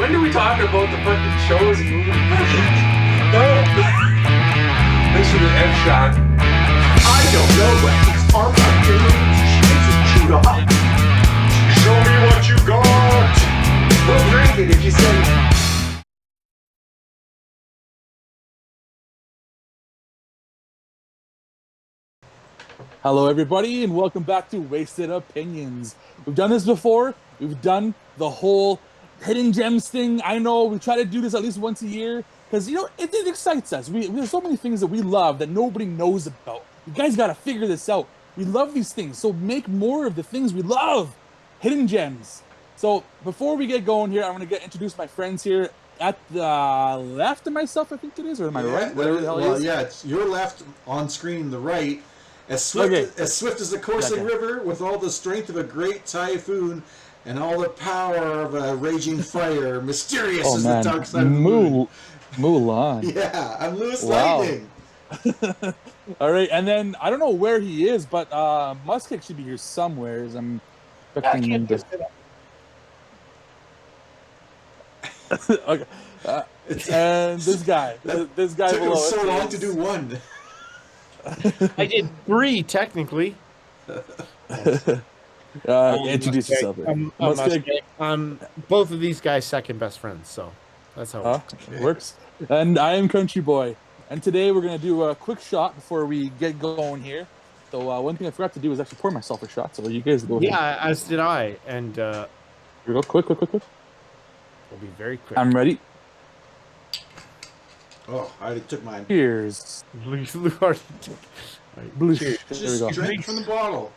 When do we talk about the fucking shows and movies? Thanks for the F shot. I don't know, but these arms are feeling chewed up. Show me what you got. We'll drink it if you say. Hello, everybody, and welcome back to Wasted Opinions. We've done this before. We've done the whole hidden gems thing. I know we try to do this at least once a year because, it excites us. There's so many things that we love that nobody knows about. You guys got to figure this out. We love these things, so make more of the things we love. Hidden gems. So before we get going here, I'm going to introduce my friends here at the left of myself, I think it is, or am I right? Whatever the hell it is. Yeah, it's your left on screen, the right. As swift as the coursing river, with all the strength of a great typhoon, and all the power of a raging fire, mysterious as the dark side of the moon. Mulan. Yeah, I'm LewisLightning. All right, and then I don't know where he is, but MussKeg should be here somewhere. I'm expecting him to. Okay. And this guy took below him so long to do one. I did 3 technically. Introduce yourself. I'm both of these guys' second best friends, so that's how it works. And I am CountryBoy, and today we're gonna do a quick shot before we get going here. So one thing I forgot to do is actually pour myself a shot. So you guys go. Yeah, as did I. And here we go. Quick. We'll be very quick. I'm ready. Oh, I already took mine. Cheers. Cheers. Just drink from the bottle.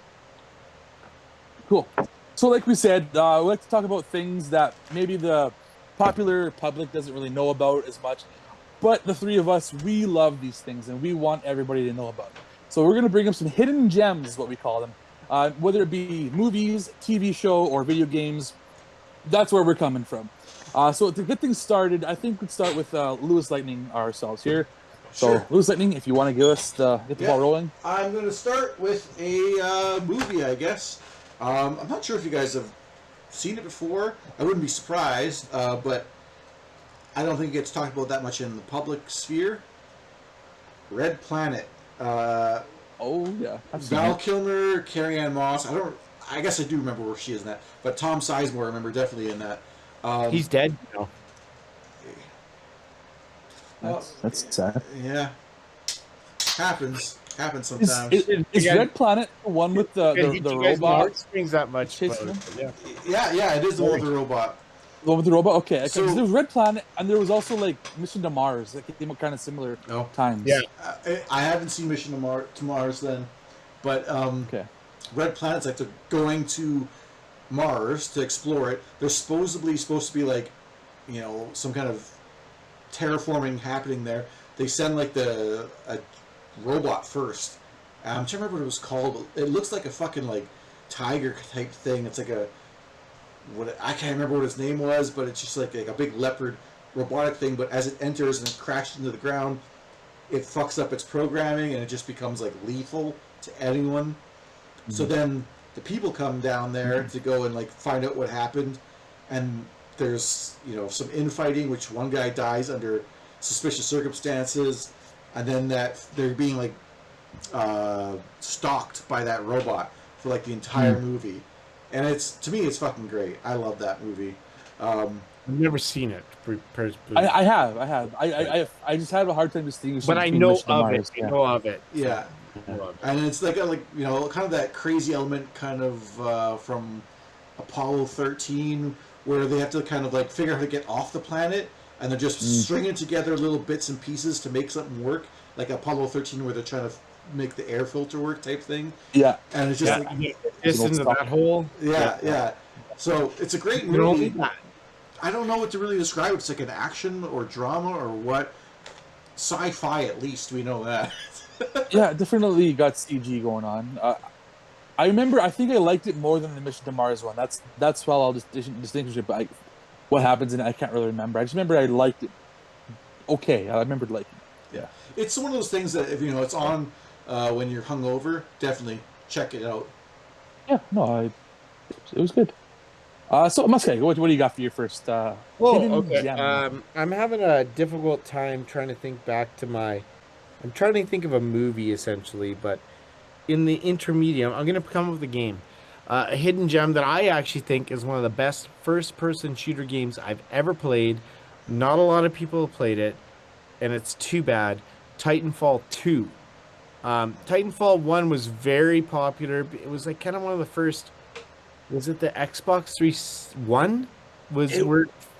Cool. So like we said, we like to talk about things that maybe the popular public doesn't really know about as much, but the three of us, we love these things and we want everybody to know about it. So we're going to bring up some hidden gems, is what we call them, whether it be movies, TV show, or video games. That's where we're coming from. So to get things started, I think we'd start with LewisLightning ourselves here. So, sure. LewisLightning, if you want to give us get the ball rolling. I'm going to start with a movie, I guess. I'm not sure if you guys have seen it before. I wouldn't be surprised, but I don't think it gets talked about that much in the public sphere. Red Planet. Oh, yeah. Val Kilmer, Carrie-Anne Moss. I guess I do remember where she is in that. But Tom Sizemore, I remember definitely in that. He's dead now. That's sad. Yeah. Happens sometimes. Is Red Planet the one with the robot? Springs that much. Yeah, it is the one with the robot. The one with the robot? Okay. So, there was Red Planet, and there was also, like, Mission to Mars. That came out kind of similar times. Yeah. I haven't seen Mission to Mars then. But Red Planet's like they're going to Mars to explore it. There's supposedly supposed to be, like, some kind of terraforming happening there. They send, like, a robot first. I'm trying to remember what it was called. It looks like a fucking, like, tiger type thing. It's like I can't remember what his name was, but it's just like a big leopard robotic thing. But as it enters and crashes into the ground, it fucks up its programming and it just becomes, like, lethal to anyone. Mm-hmm. So then the people come down there to go and, like, find out what happened, and there's some infighting, which one guy dies under suspicious circumstances, and then that they're being, like, stalked by that robot for, like, the entire movie. And to me it's fucking great. I love that movie. I've never seen it. I have. I just have a hard time distinguishing. But I know of it. I know of it. Yeah. And it's like kind of that crazy element kind of from Apollo 13, where they have to kind of, like, figure out how to get off the planet, and they're just stringing together little bits and pieces to make something work, like Apollo 13, where they're trying to make the air filter work type thing. Yeah. And it's just it's into that hole. Yeah. So it's a great movie. I don't know what to really describe. It's like an action or drama or what. Sci-fi, at least, we know that. Yeah, definitely got CG going on. I remember, I think I liked it more than the Mission to Mars one. That's why I'll just distinguish it by what happens in it. I can't really remember. I just remember I liked it. Okay, I remembered liking it. Yeah. It's one of those things that, if it's on when you're hungover, definitely check it out. Yeah, no, it was good. So MussKeg, what do you got for your first hidden okay. gem? I'm having a difficult time trying to think back to my. I'm trying to think of a movie essentially, but in the intermediate, I'm going to come up with a game. A hidden gem that I actually think is one of the best first-person shooter games I've ever played. Not a lot of people have played it, and it's too bad. Titanfall 2. Titanfall 1 was very popular. It was like kind of one of the first. Was it the Xbox 3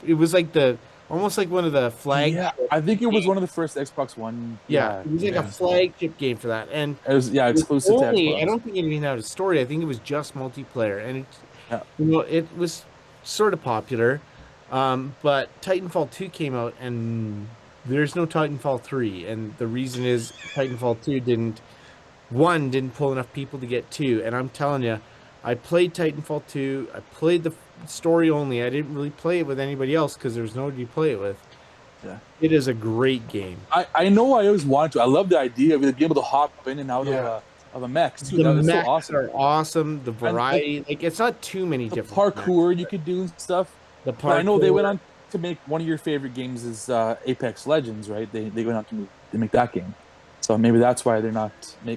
it was like the almost like one of the flag. Yeah, I think it was one of the first Xbox One. Yeah, it was like a flagship game for that, and it was exclusive to Xbox. I don't think it even had a story. I think it was just multiplayer, and Yeah. it was sort of popular. But Titanfall 2 came out, and there's no Titanfall 3, and the reason is Titanfall 2 didn't pull enough people to get 2, and I'm telling you, I played Titanfall 2. I played the story only. I didn't really play it with anybody else because there's nobody to play it with. Yeah, it is a great game. I know I always wanted to. I love the idea of being able to hop in and out of a mech too. The mechs so awesome. Are awesome. The variety, like it's not too many different parkour mechs. You could do and stuff. The parkour. But I know they went on to make one of your favorite games is Apex Legends, right? They went on to make that game. So maybe that's why they're not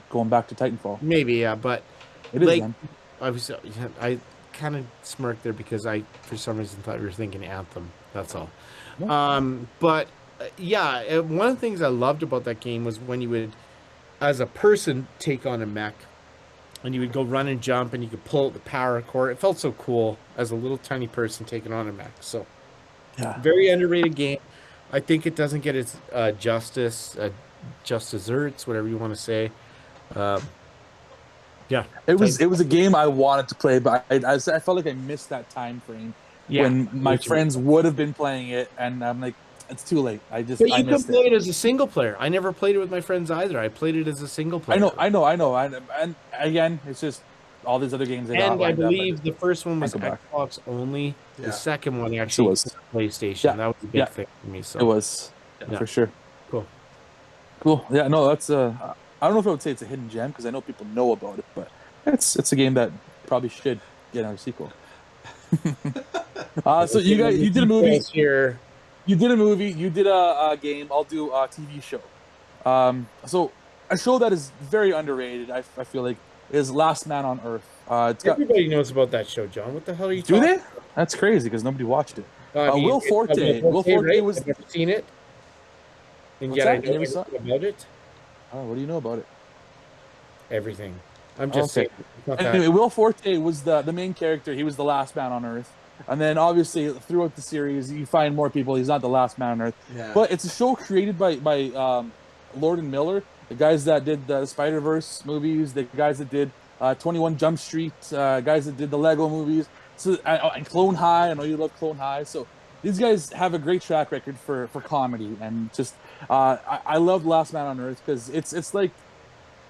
going back to Titanfall. Maybe, yeah, but it is. Like, I kind of smirked there because I, for some reason, thought we were thinking Anthem. That's all. Yeah. But yeah, one of the things I loved about that game was when you would, as a person, take on a mech, and you would go run and jump, and you could pull out the power cord. It felt so cool as a little tiny person taking on a mech. So, yeah, very underrated game. I think it doesn't get its justice, just desserts, whatever you want to say. Yeah, it was a game I wanted to play, but I felt like I missed that time frame when my friends would have been playing it, and I'm like, it's too late. But you can play it as a single player. I never played it with my friends either. I played it as a single player. I know. And again, it's just all these other games. I believe the first one was Xbox only. Yeah. The second one actually was PlayStation. Yeah. That was a big thing for me. So it was for sure. Cool. Yeah. No, that's I don't know if I would say it's a hidden gem because I know people know about it, but it's a game that probably should get another sequel. So you did a movie here. You did a movie. You did a game. I'll do a TV show. So a show that is very underrated. I feel like is Last Man on Earth. Everybody knows about that show, John. What the hell are you? Do they? That's crazy because nobody watched it. Will Forte. Will Forte was. I've never seen it. And yet I know about it. Oh, what do you know about it? Everything. I'm just saying. Anyway, Will Forte was the main character. He was the last man on Earth. And then obviously throughout the series, you find more people. He's not the last man on Earth. Yeah. But it's a show created by Lord and Miller, the guys that did the Spider-Verse movies, the guys that did 21 Jump Street, guys that did the Lego movies. So and Clone High. I know you love Clone High. So these guys have a great track record for comedy, and just I love Last Man on Earth because it's like,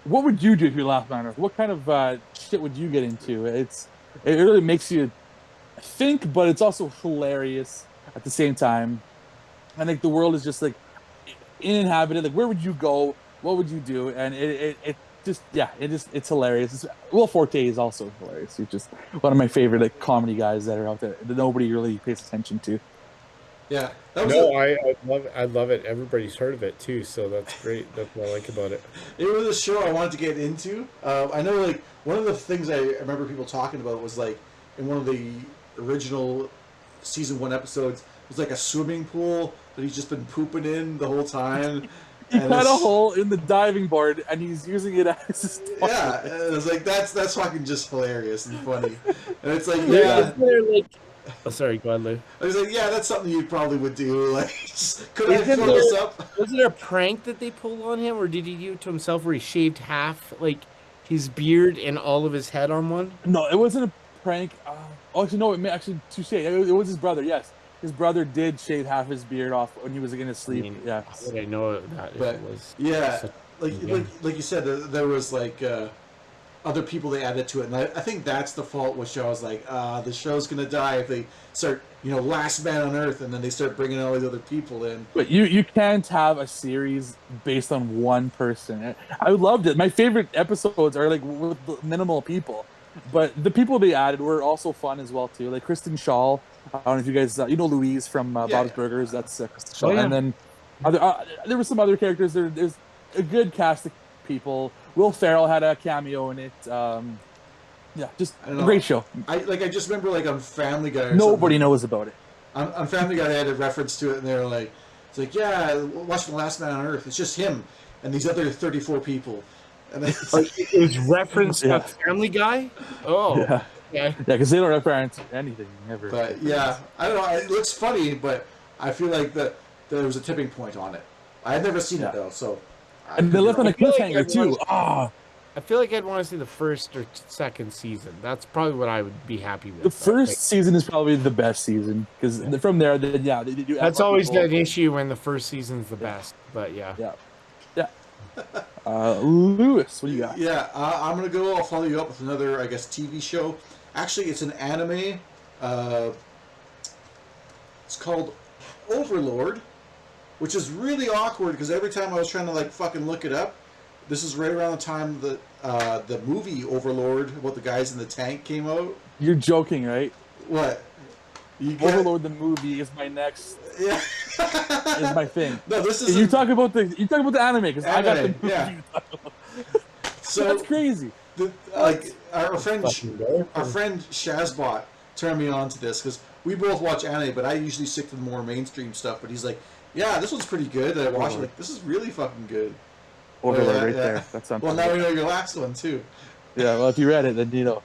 what would you do if you're Last Man on Earth? What kind of shit would you get into? It really makes you think, but it's also hilarious at the same time. I think the world is just like uninhabited. Like, where would you go? What would you do? And it's hilarious. Will Forte is also hilarious. He's just one of my favorite like comedy guys that are out there that nobody really pays attention to. Yeah. I love it. Everybody's heard of it too, so that's great. That's what I like about it. It was a show I wanted to get into. I know, like, one of the things I remember people talking about was, like, in one of the original season 1 episodes, was like a swimming pool that he's just been pooping in the whole time. He cut a hole in the diving board and he's using it as his toilet. Yeah, and it was like that's fucking just hilarious and funny. And it's like, oh, sorry, go ahead, Lou. I was like, yeah, that's something you probably would do. Like, could I throw this up? Was it a prank that they pulled on him, or did he do it to himself where he shaved half, like, his beard and all of his head on one? No, it wasn't a prank. Actually, no, touche. It was his brother, yes. His brother did shave half his beard off when he was going to sleep. Yeah, I know that. But, it was. Yeah, like you said, there was like other people they added to it, and I think that's the fault. Which I was like, the show's going to die if they start, Last Man on Earth, and then they start bringing all these other people in. But you can't have a series based on one person. I loved it. My favorite episodes are like with minimal people. But the people they added were also fun as well too. Like Kristen Shaw. I don't know if you guys, you know Louise from Bob's Burgers. That's Kristen Shaw. Oh, yeah. And then there were some other characters. There's a good cast of people. Will Ferrell had a cameo in it. Yeah, just a great show. I just remember like on Family Guy. Nobody knows about it. On Family Guy, they had a reference to it, and they were like, "It's like, yeah, watching The Last Man on Earth. It's just him and these other 34 people." And then it was referenced to Family Guy. Oh, yeah, because they don't reference anything ever. But yeah, I don't know. It looks funny, but I feel like that there was a tipping point on it. I had never seen it though, so. And they left on a cliffhanger too. I feel like I'd want to see the first or second season. That's probably what I would be happy with. The first season is probably the best season because from there, they do. That's always an issue when the first season's the best. But yeah. Lewis, what do you got? Yeah, I'm gonna go. I'll follow you up with another, I guess, TV show. Actually, it's an anime. It's called Overlord, which is really awkward because every time I was trying to like fucking look it up, this is right around the time that the movie Overlord about the guys in the tank came out. You're joking, right? What? Overlord the movie is my next. Yeah. is my thing. No, this is. You talk about the anime because I got the movie. Yeah. So that's crazy. Our friend Shazbot turned me on to this because we both watch anime, but I usually stick to the more mainstream stuff. But he's like, "Yeah, this one's pretty good." And I watched it, like, this is really fucking good. Overlord right there. That sounds. Well, now we know your last one too. Yeah, well, if you read it, then you know.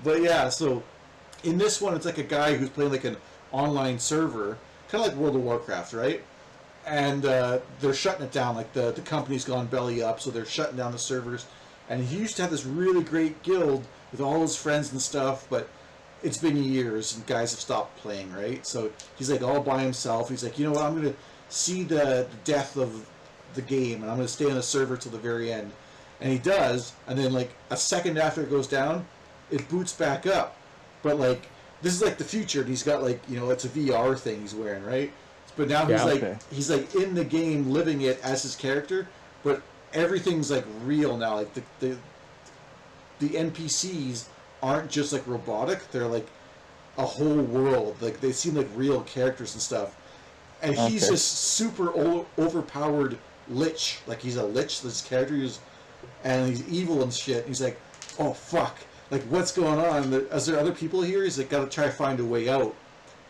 But yeah, so in this one, it's like a guy who's playing like an online server, kind of like World of Warcraft, right? And they're shutting it down. Like the company's gone belly up, so they're shutting down the servers. And he used to have this really great guild with all his friends and stuff, but it's been years and guys have stopped playing, right? So he's like all by himself. He's like, you know what? I'm gonna see the death of the game, and I'm gonna stay on the server till the very end. And he does, and then like a second after it goes down, it boots back up. But like this is like the future, and he's got like, you know, it's a VR thing he's wearing, right? But now he's like in the game, living it as his character, but everything's like real now. Like the NPCs aren't just like robotic; they're like a whole world. Like they seem like real characters and stuff. And he's just super overpowered lich. Like he's a lich. This character is, and he's evil and shit. And he's like, oh fuck! Like what's going on? Is there other people here? He's like, gotta try to find a way out.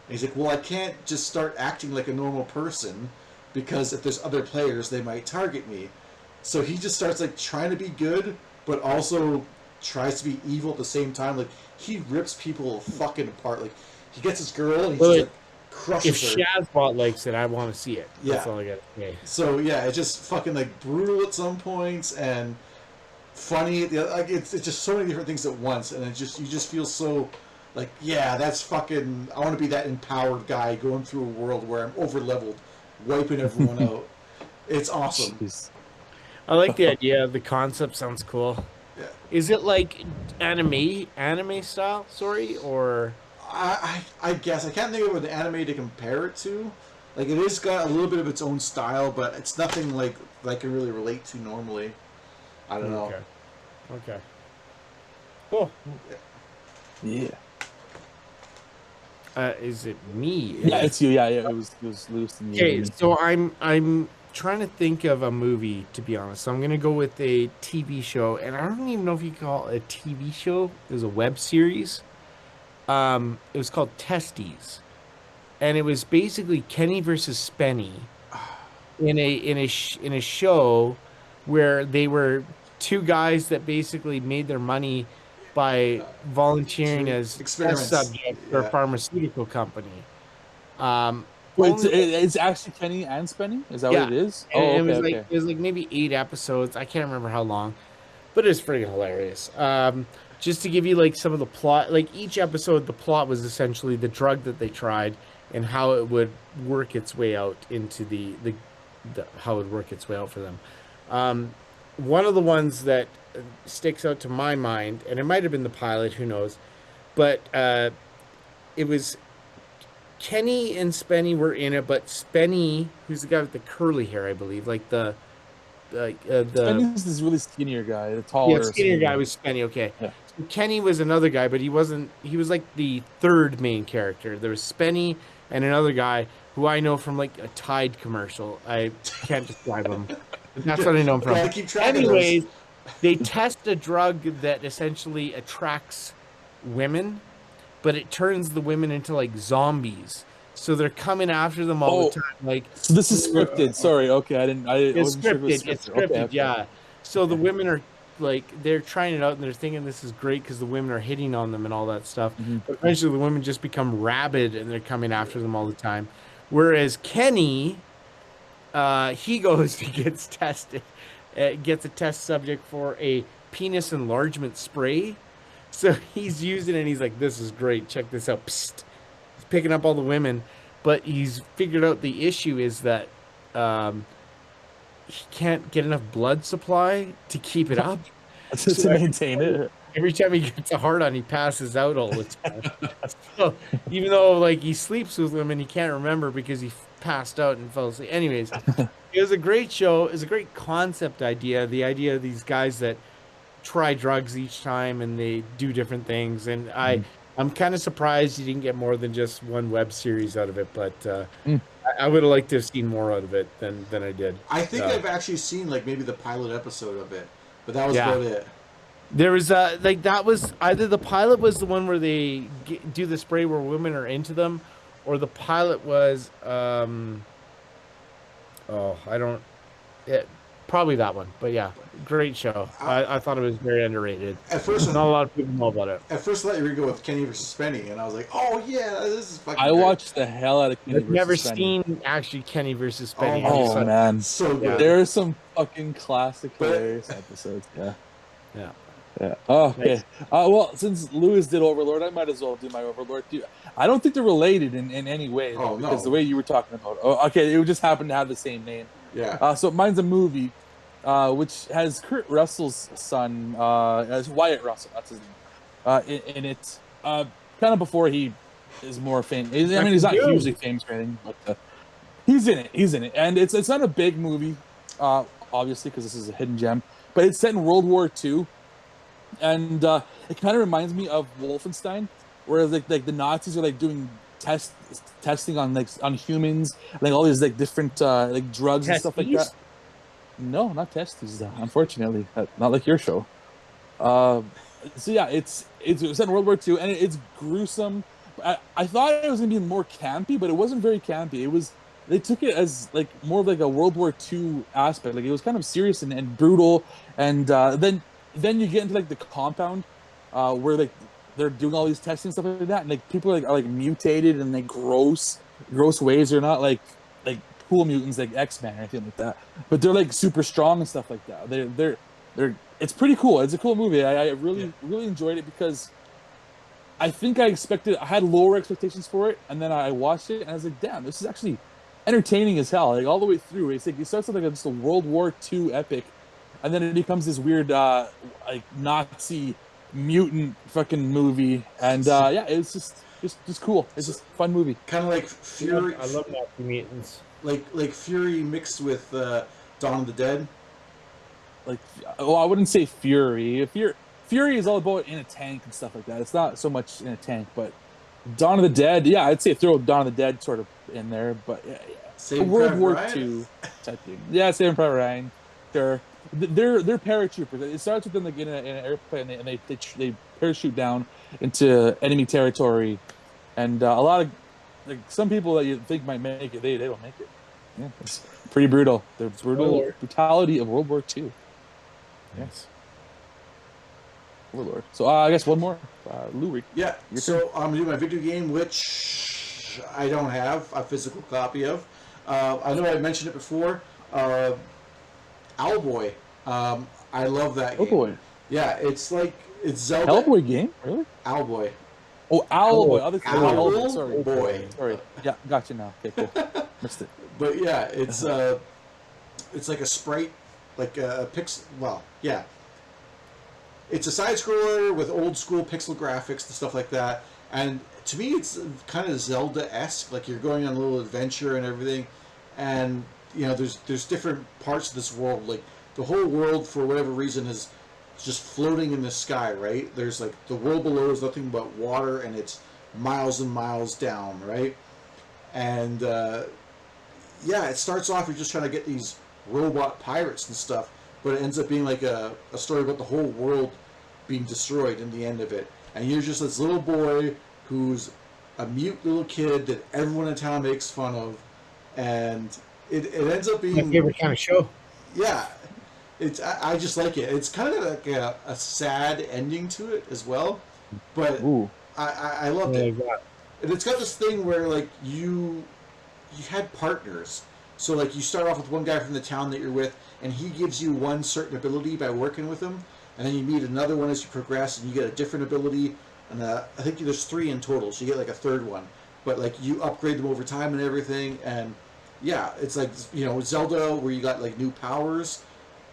And he's like, well, I can't just start acting like a normal person because if there's other players, they might target me. So he just starts like trying to be good, but also tries to be evil at the same time. Like he rips people fucking apart. Like he gets his girl and he just like crushes her. If Shazbot likes it, I want to see it. Yeah. That's all I got to say. So yeah, it's just fucking like brutal at some points and funny. Like it's just so many different things at once, and you just feel so like, yeah, that's fucking. I want to be that empowered guy going through a world where I'm over leveled, wiping everyone out. It's awesome. Jeez. I like the idea. The concept sounds cool. Yeah. Is it like anime style? Sorry, or I guess I can't think of an anime to compare it to. Like it has got a little bit of its own style, but it's nothing like that I can really relate to normally. I don't know. Okay. Cool. Yeah. Is it me? Yeah, it's you. Yeah. It was Lewis and you. Okay, so I'm trying to think of a movie, to be honest. So I'm gonna go with a TV show, and I don't even know if you call it a TV show. It was a web series. It was called Testes, and it was basically Kenny versus Spenny in a show where they were two guys that basically made their money by volunteering as test subjects for a pharmaceutical company. It's actually Kenny and Spenny? Is that what it is? And it was like maybe 8 episodes. I can't remember how long, but it was freaking hilarious. Just to give you like some of the plot, like each episode, the plot was essentially the drug that they tried and how it would work its way out into the how it would work its way out for them. One of the ones that sticks out to my mind, and it might have been the pilot, who knows, but it was Kenny and Spenny were in it, but Spenny, who's the guy with the curly hair, I believe, like the the Spenny's this really skinnier guy, the taller. skinnier guy was Spenny. Okay, Yeah. so Kenny was another guy, but he wasn't. He was like the third main character. There was Spenny and another guy who I know from like a Tide commercial. I can't describe him, but that's what I know him from. Gotta keep track of Anyways, they test a drug that essentially attracts women, but it turns the women into like zombies. So they're coming after them all the time. Like, so this is scripted. Sorry, okay, it's wasn't sure if it was scripted. It's scripted. scripted, Okay. yeah. So the women are like, they're trying it out and they're thinking this is great because the women are hitting on them and all that stuff. Mm-hmm. But eventually the women just become rabid and they're coming after them all the time. Whereas Kenny, he goes, he gets tested, gets a test subject for a penis enlargement spray. So he's using it and he's like, this is great. Check this out. Psst. He's picking up all the women, but he's figured out the issue is that he can't get enough blood supply to keep it up. To maintain it. Every time he gets a hard on, he passes out all the time. So even though like he sleeps with women, he can't remember because he passed out and fell asleep. Anyways, it was a great show. It was a great concept idea. The idea of these guys that try drugs each time and they do different things. And I'm kind of surprised you didn't get more than just one web series out of it, but I would have liked to have seen more out of it than I did. I think I've actually seen like maybe the pilot episode of it, but that was about it. There was like that was either the pilot was the one where they do the spray where women are into them, or the pilot was probably that one. But yeah, great show. I thought it was very underrated. At first, not a lot of people know about it. At first, I thought you were going with Kenny versus Spenny, and I was like, "Oh yeah, this is fucking." I great. watched the hell out of Kenny. I've never versus Spenny. seen actually Kenny versus Spenny. Oh man, so good. There are some fucking classic, hilarious episodes. Yeah. Yeah. Oh, okay. Well, since Lewis did Overlord, I might as well do my Overlord too. I don't think they're related in any way. Oh, because no. the way you were talking about. Oh, okay, it just happened to have the same name. Yeah. So mine's a movie, which has Kurt Russell's son, as Wyatt Russell. That's his name. In it, kind of before he is more famous. I mean, he's not hugely famous or anything, but he's in it. He's in it, and it's not a big movie, obviously, because this is a hidden gem. But it's set in World War II. And it kind of reminds me of Wolfenstein, where like the Nazis are like doing testing on on humans, like all these like different like drugs and stuff like that. No, not testes. Unfortunately, not like your show. So yeah, it's set in World War II, and it's gruesome. I thought it was gonna be more campy, but it wasn't very campy. They took it as like more of like a World War II aspect. Like it was kind of serious and brutal, and then you get into like the compound where like they're doing all these testing and stuff like that, and like people are like mutated in like gross ways. They're not like cool mutants like X-Men or anything like that, but they're like super strong and stuff like that. They're it's pretty cool. It's a cool movie. I really enjoyed it because I think I had lower expectations for it, and then I watched it and I was like, damn, this is actually entertaining as hell. Like all the way through, it's like it starts with like just a World War II epic. And then it becomes this weird, like Nazi mutant fucking movie, and yeah, it's just cool. It's just a fun movie. Kind of like Fury. I love Nazi mutants. Like Fury mixed with Dawn of the Dead. Like, well, I wouldn't say Fury. Fury is all about in a tank and stuff like that. It's not so much in a tank, but Dawn of the Dead, yeah, I'd say throw Dawn of the Dead sort of in there, but yeah. World War II type thing. Yeah, Saving Private Ryan. Sure. They're paratroopers. It starts with them like in an airplane, and they parachute down into enemy territory, and a lot of like some people that you think might make it, they don't make it. Yeah, it's pretty brutal. The brutality of World War II. Yes. Warlord. So I guess one more, Louis. Yeah. So I'm gonna do my video game, which I don't have a physical copy of. I know I mentioned it before. Owlboy. I love that game. Owlboy. Yeah, it's Zelda. Owlboy game? Really? Owlboy. Oh, Owlboy. Owlboy. Sorry. Boy. Sorry. Yeah, gotcha now. Okay, cool. Missed it. But yeah, it's like a sprite, like a pixel. Well, yeah. It's a side scroller with old school pixel graphics and stuff like that. And to me, it's kind of Zelda-esque. Like you're going on a little adventure and everything. And you know, there's different parts of this world. Like the whole world for whatever reason is just floating in the sky, right? There's like the world below is nothing but water, and it's miles and miles down, right? And yeah, it starts off you're just trying to get these robot pirates and stuff, but it ends up being like a story about the whole world being destroyed in the end of it. And you're just this little boy who's a mute little kid that everyone in town makes fun of, and it ends up being My favorite kind of show. Yeah, I just like it. It's kind of like a sad ending to it as well, but I loved it. And it's got this thing where like you had partners. So like you start off with one guy from the town that you're with, and he gives you one certain ability by working with him, and then you meet another one as you progress, and you get a different ability. And I think there's 3 in total, so you get like a third one. But like you upgrade them over time and everything, and yeah, it's like, you know, Zelda where you got like new powers,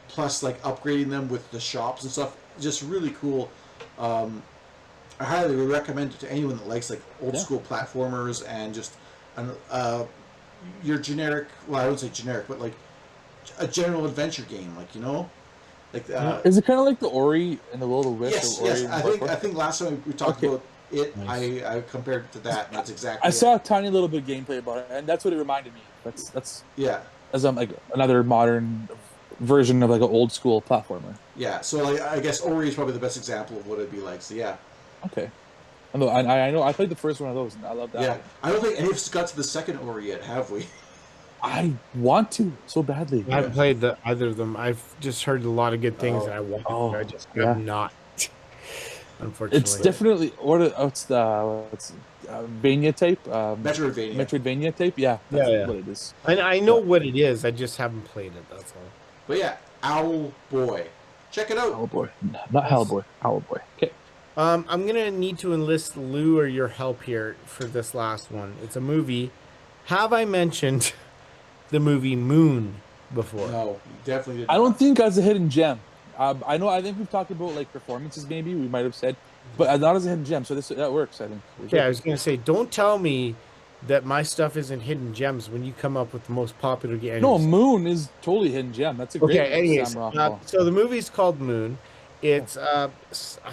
plus like upgrading them with the shops and stuff. Just really cool. I highly recommend it to anyone that likes like old school platformers and just your generic. Well, I wouldn't say generic, but like a general adventure game, like, you know. Like, is it kind of like the Ori and the Will of the Wisp? Yes. I think last time we talked about it, nice. I compared it to that, and that's exactly. I saw a tiny little bit of gameplay about it, and that's what it reminded me. That's as like another modern version of like an old school platformer. Yeah, so like, I guess Ori is probably the best example of what it'd be like. So yeah. Okay. I know. I played the first one of those, and I love that. Yeah, I don't think any of us got to the second Ori yet, have we? I want to so badly. I haven't played either of them. I've just heard a lot of good things, and I want to. I just have not. Unfortunately, it's definitely it's Vania type. Metroidvania type. Yeah, that's what it is. I know what it is. I just haven't played it. That's all. But yeah, Owl Boy, check it out. Owl Boy, not Hellboy. Owl Boy. Okay. I'm gonna need to enlist Lou or your help here for this last one. It's a movie. Have I mentioned the movie Moon before? No, you definitely didn't. I don't think as a hidden gem. I think we've talked about like performances. Maybe we might have said, but not as a hidden gem. So that works. I think. Yeah, I was gonna say, don't tell me that my stuff isn't hidden gems when you come up with the most popular game. No, Moon is totally hidden gem. That's a great. Okay. Anyways, so the movie's called Moon. It's I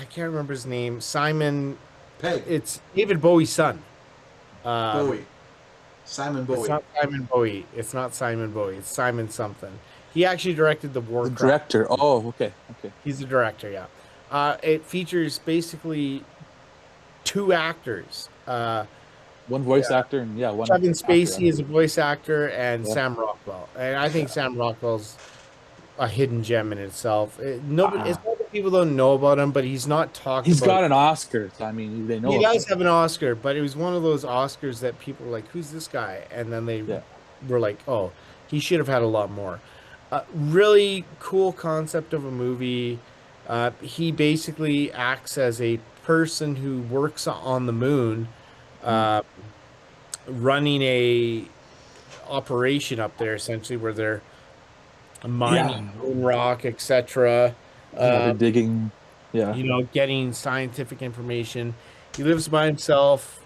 can't remember his name. Simon Pegg. It's David Bowie's son. Bowie. Simon Bowie. It's not Simon Bowie. It's not Simon Bowie. It's Simon something. He actually directed the Warcraft. The director. Oh, okay. He's the director, yeah. It features basically 2 actors. One voice actor and one. Kevin Spacey is a voice actor, and Sam Rockwell. And I think Sam Rockwell's a hidden gem in itself. It's not that people don't know about him, but he's not talked about. He's got an Oscar. So, I mean, they know. He does have an Oscar, but it was one of those Oscars that people were like, "Who's this guy?" And then they were like, "Oh, he should have had a lot more." Really cool concept of a movie. He basically acts as a person who works on the moon, running a operation up there, essentially, where they're mining moon rock, etc. They're digging, getting scientific information. He lives by himself.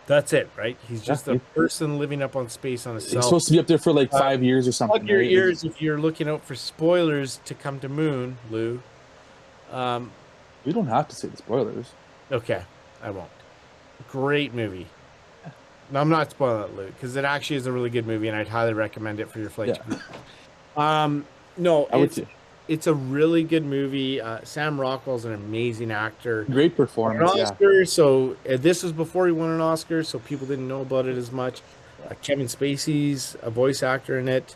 That's it, right? He's just a person living up on space on himself. He's supposed to be up there for like 5 years or something. Plug your ears if you're looking out for spoilers to come to Moon, Lou. We don't have to say the spoilers. Okay, I won't. Great movie. No, I'm not spoiling it, Lou, because it actually is a really good movie, and I'd highly recommend it for your flight. No, it's a really good movie. Sam Rockwell's an amazing actor. Great performance. An Oscar, so this was before he won an Oscar, so people didn't know about it as much. Kevin Spacey's a voice actor in it.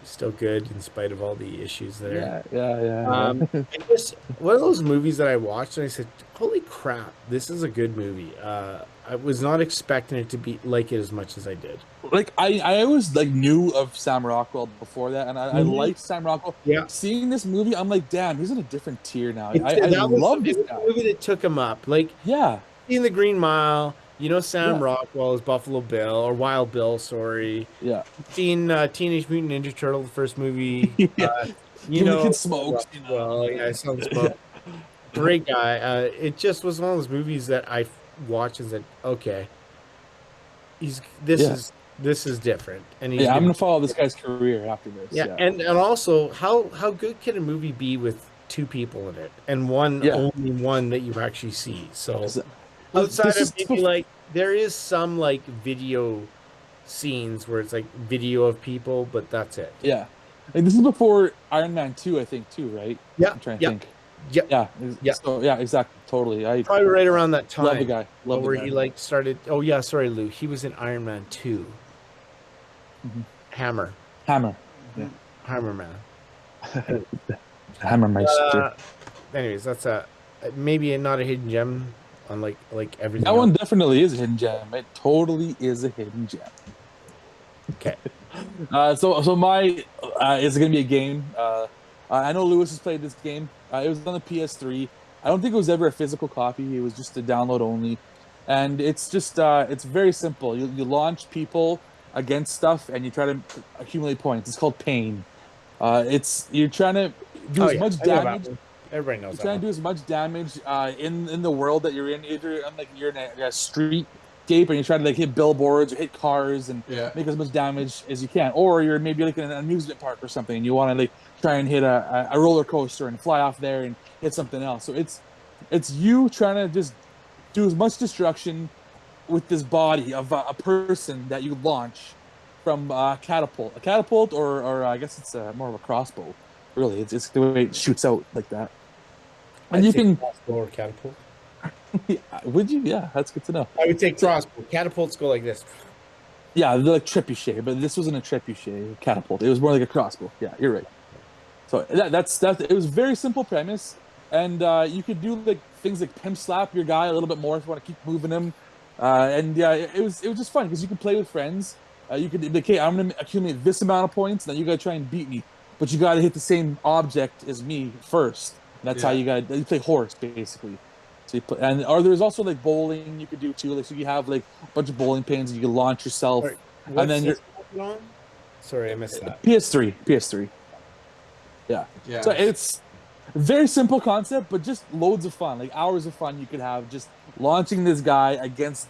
Still good in spite of all the issues there. It's just one of those movies that I watched and I said, "Holy crap, this is a good movie." I was not expecting it to be like it as much as I did. Like I always like knew of Sam Rockwell before that, and I liked Sam Rockwell. Yeah. Seeing this movie, I'm like, damn, he's in a different tier now. I love this guy. The movie that took him up. Like, seeing The Green Mile. Sam Rockwell is Buffalo Bill or Wild Bill. Sorry. Yeah. Seen Teenage Mutant Ninja Turtle, the first movie. Kid Smokes. I saw Smoke. Great guy. It just was one of those movies that I watched and said, okay, this This is different, and he's Yeah, I'm gonna follow this guy's career after this. Yeah, and also, how good can a movie be with two people in it and only one that you actually see? So outside of maybe like there is some like video scenes where it's like video of people, but that's it. Yeah, like this is before Iron Man 2, I think, too, right? Yeah, I'm trying to think. Yeah. So yeah, exactly, totally. Probably right around that time. Love the guy. Where he like started. Oh yeah, sorry, Lou. He was in Iron Man 2. Mm-hmm. Hammer. Yeah. Hammer Man. Hammermeister. Anyways, that's maybe not a hidden gem on like everything. That one definitely is a hidden gem. It totally is a hidden gem. Okay. So my is it gonna be a game? I know Lewis has played this game. It was on the PS3. I don't think it was ever a physical copy. It was just a download only, and it's just it's very simple. You launch people against stuff, and you try to accumulate points. It's called Pain. You're trying to do as much damage. Everybody knows. You're trying to do as much damage in the world that you're in. Either you're in a streetscape, and you're trying to like hit billboards or hit cars and make as much damage as you can. Or you're maybe like in an amusement park or something, and you want to like try and hit a roller coaster and fly off there and hit something else. So it's you trying to just do as much destruction with this body of a person that you launch from a catapult, or I guess it's more of a crossbow. Really, it's the way it shoots out like that. And you can crossbow or catapult. Would you? Yeah, that's good to know. I would take crossbow. Catapults go like this. Yeah, they're like trebuchet, but this wasn't a trebuchet catapult. It was more like a crossbow. Yeah, you're right. So that's it was a very simple premise, and you could do like things like pimp slap your guy a little bit more if you want to keep moving him. And yeah, it was just fun because you could play with friends. You could be like, hey, I'm gonna accumulate this amount of points, and then you gotta try and beat me, but you gotta hit the same object as me first. And that's how you play horse basically. So you play, or there's also like bowling you could do too. Like so you have like a bunch of bowling pins, and you can launch yourself, and then you're. Sorry, I missed that. PS3. Yeah. So it's a very simple concept, but just loads of fun, like hours of fun you could have just launching this guy against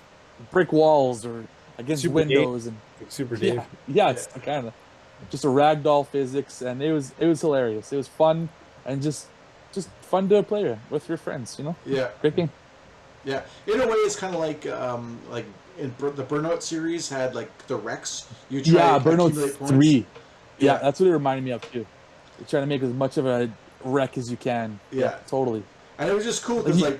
brick walls or against windows and Super Dave. Yeah, it's kind of just a ragdoll physics, and it was hilarious. It was fun and just fun to play with your friends, you know. Yeah. Great game. Yeah, in a way, it's kind of like in the Burnout series had like the Rex. You try to Burnout accumulate points. 3. Yeah, that's what it reminded me of too. You're trying to make as much of a wreck as you can. Yeah, totally. And it was just cool because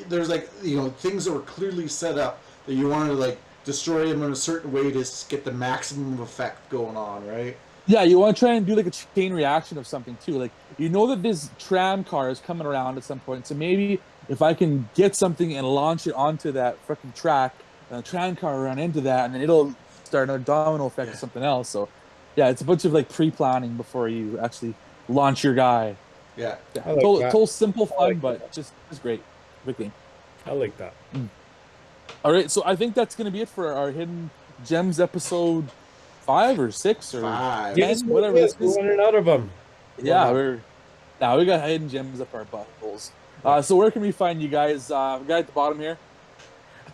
there's like things that were clearly set up that you wanted to like destroy them in a certain way to get the maximum effect going on, right? Yeah, you want to try and do like a chain reaction of something too. Like you know that this tram car is coming around at some point, so maybe if I can get something and launch it onto that freaking track, and a tram car run into that, and then it'll start a domino effect or something else. So yeah, it's a bunch of like pre-planning before you actually launch your guy. Yeah. Total simple fun, but just great. Great game. I like that. All right, so I think that's going to be it for our Hidden Gems episode 5 or 6 or 10, whatever. We're running out of them. Yeah, we got Hidden Gems up our buttholes. So where can we find you guys? Guy at the bottom here.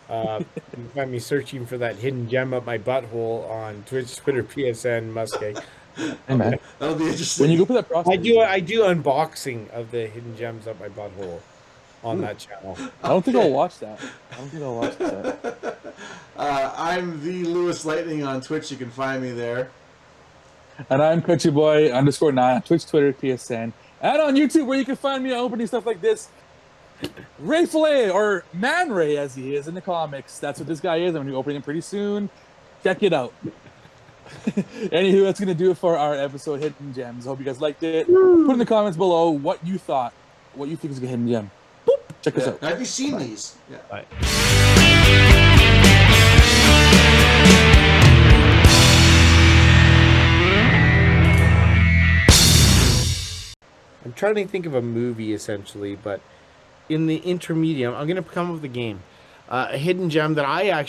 You can find me searching for that hidden gem up my butthole on Twitch, Twitter, PSN, MussKeg. Hey man, that'll be interesting. When you go for that process, I do unboxing of the hidden gems up my butthole on that channel. I don't think I'll watch that. I'm the LewisLightning on Twitch. You can find me there. And I'm CountryBoy _9 on Twitch, Twitter, PSN, and on YouTube, where you can find me opening stuff like this. Ray Fillet, or Man Ray as he is in the comics. That's what this guy is. I'm going to be opening him pretty soon. Check it out. Anywho, that's going to do it for our episode Hidden Gems. Hope you guys liked it. Put in the comments below what you thought, what you think is a hidden gem. Boop. Check us out. Have you seen these? Yeah. Bye. I'm trying to think of a movie essentially, but in the intermediate, I'm going to come up with a game. A hidden gem that I actually